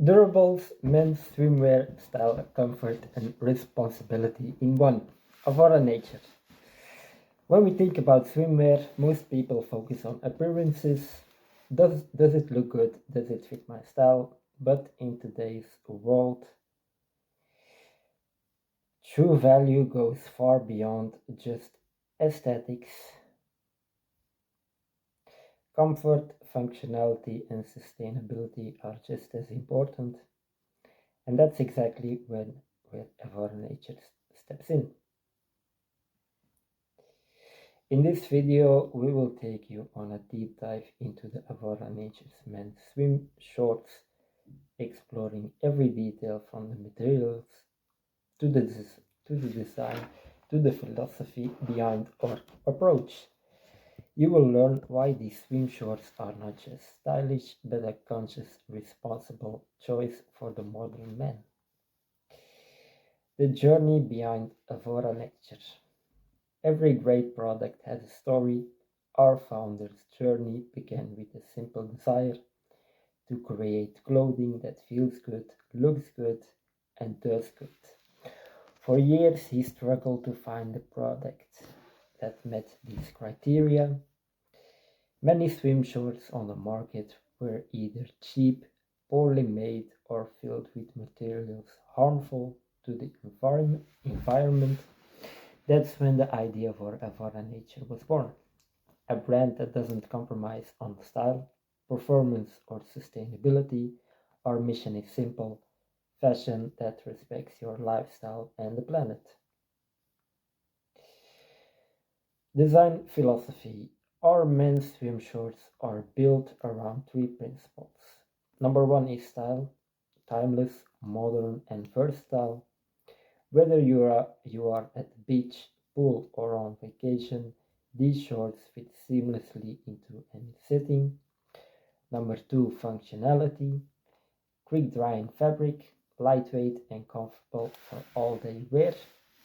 Durables, men's swimwear, style, comfort, and responsibility in one. Avora Nature. When we think about swimwear, most people focus on appearances. Does it look good? Does it fit my style? But in today's world, true value goes far beyond just aesthetics. Comfort, functionality, and sustainability are just as important, and that's exactly where Avora Nature steps in. In this video, we will take you on a deep dive into the Avora Nature's men's swim shorts, exploring every detail from the materials to the design to the philosophy behind our approach. You will learn why these swim shorts are not just stylish but a conscious, responsible choice for the modern man. The journey behind Avora Nature. Every great product has a story. Our founder's journey began with a simple desire to create clothing that feels good, looks good, and does good. For years, he struggled to find a product that met these criteria. Many swim shorts on the market were either cheap, poorly made, or filled with materials harmful to the environment. That's when the idea for Avora Nature was born. A brand that doesn't compromise on style, performance, or sustainability. Our mission is simple: fashion that respects your lifestyle and the planet. Design philosophy. Our men's swim shorts are built around three principles. Number one is style, timeless, modern, and versatile. Whether you are at the beach, pool, or on vacation, these shorts fit seamlessly into any setting. Number two, functionality. Quick drying fabric, lightweight and comfortable for all day wear.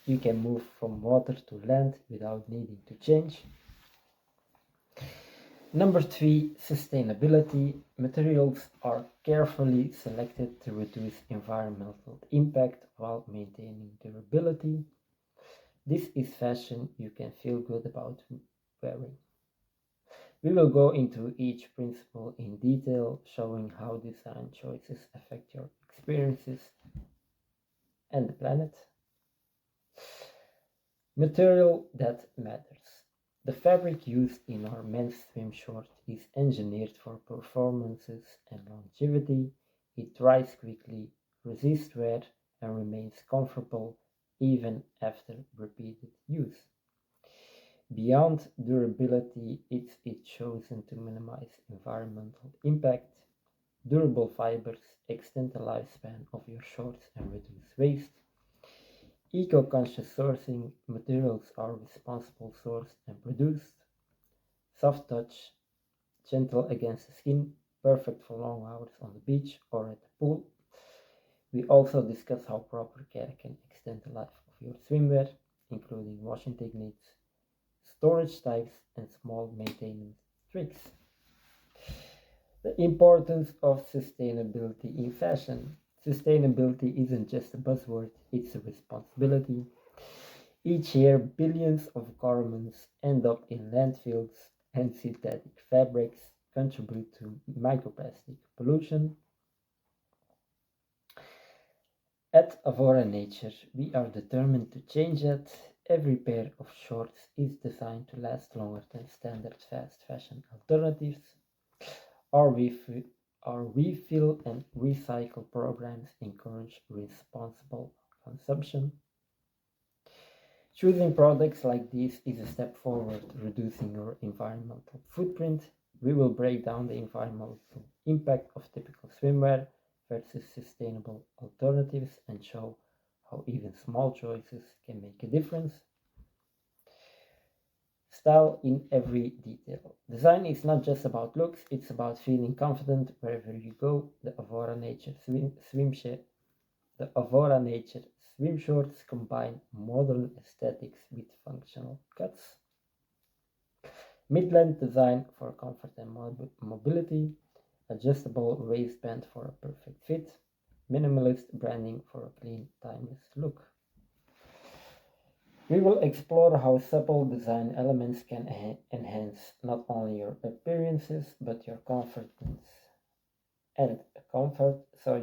You can move from water to land without needing to change. Number three, sustainability. Materials are carefully selected to reduce environmental impact while maintaining durability. This is fashion you can feel good about wearing. We will go into each principle in detail, showing how design choices affect your experiences and the planet. Material that matters. The fabric used in our men's swim short is engineered for performances and longevity. It dries quickly, resists wear, and remains comfortable even after repeated use. Beyond durability, it's chosen to minimize environmental impact. Durable fibers extend the lifespan of your shorts and reduce waste. Eco-conscious sourcing. Materials are responsible sourced and produced. Soft touch, gentle against the skin, perfect for long hours on the beach or at the pool. We also discuss how proper care can extend the life of your swimwear, including washing techniques, storage types, and small maintenance tricks. The importance of sustainability in fashion. Sustainability isn't just a buzzword, it's a responsibility. Each year, billions of garments end up in landfills, and synthetic fabrics contribute to microplastic pollution. At Avora Nature, we are determined to change that. Every pair of shorts is designed to last longer than standard fast fashion alternatives. Our refill and recycle programs encourage responsible consumption. Choosing products like these is a step forward, reducing your environmental footprint. We will break down the environmental impact of typical swimwear versus sustainable alternatives and show how even small choices can make a difference. Style in every detail. Design is not just about looks, it's about feeling confident wherever you go. The Avora Nature swim shorts combine modern aesthetics with functional cuts. Mid-length design for comfort and mobility. Adjustable waistband for a perfect fit. minimalist branding for a clean, timeless look. We will explore how subtle design elements can enhance not only your appearances but your confidence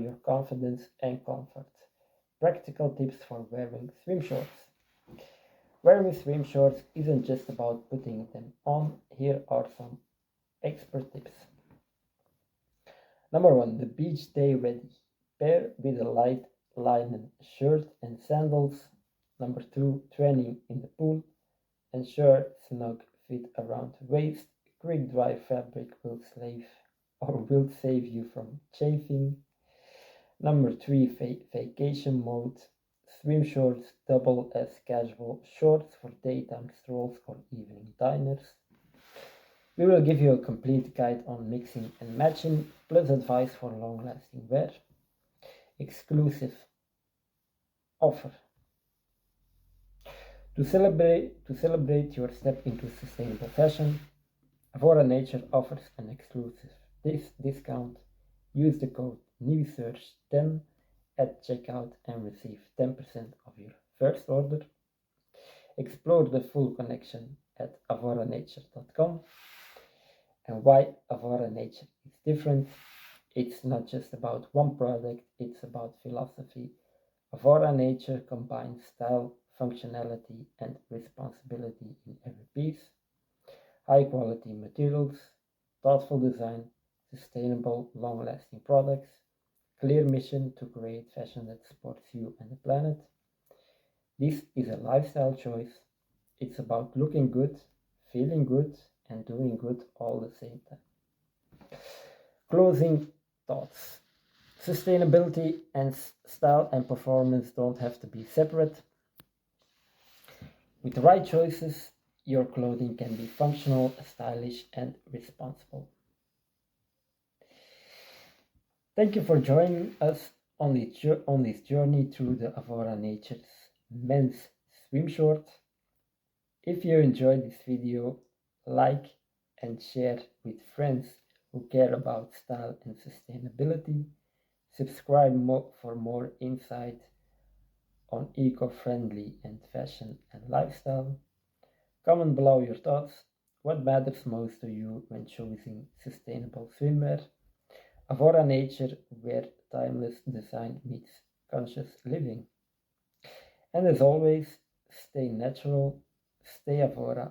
your confidence and comfort. Practical tips for wearing swim shorts. Wearing swim shorts isn't just about putting them on. Here are some expert tips. Number 1, the beach day ready. Pair with a light linen shirt and sandals. Number 2, training in the pool. Ensure snug fit around waist. Quick dry fabric will save you from chafing. Number 3, vacation mode. Swim shorts double as casual shorts for daytime strolls or evening diners. We will give you a complete guide on mixing and matching, plus advice for long-lasting wear. Exclusive offer. To celebrate your step into sustainable fashion, Avora Nature offers an exclusive discount. Use the code NEWSEARCH10 at checkout and receive 10% of your first order. Explore the full connection at avoranature.com. And why Avora Nature is different. It's not just about one product, it's about philosophy. Avora Nature combines style, functionality, and responsibility in every piece. High quality materials, thoughtful design, sustainable, long-lasting products, clear mission to create fashion that supports you and the planet. This is a lifestyle choice. It's about looking good, feeling good, and doing good all the same time. Closing thoughts. Sustainability and style and performance don't have to be separate. With the right choices, your clothing can be functional, stylish, and responsible. Thank you for joining us on this journey through the Avora Nature's men's swim short. If you enjoyed this video, like and share with friends who care about style and sustainability. Subscribe for more insight on eco-friendly and fashion and lifestyle. Comment below your thoughts. What matters most to you when choosing sustainable swimwear? Avora Nature, where timeless design meets conscious living. And as always, stay natural, stay Avora,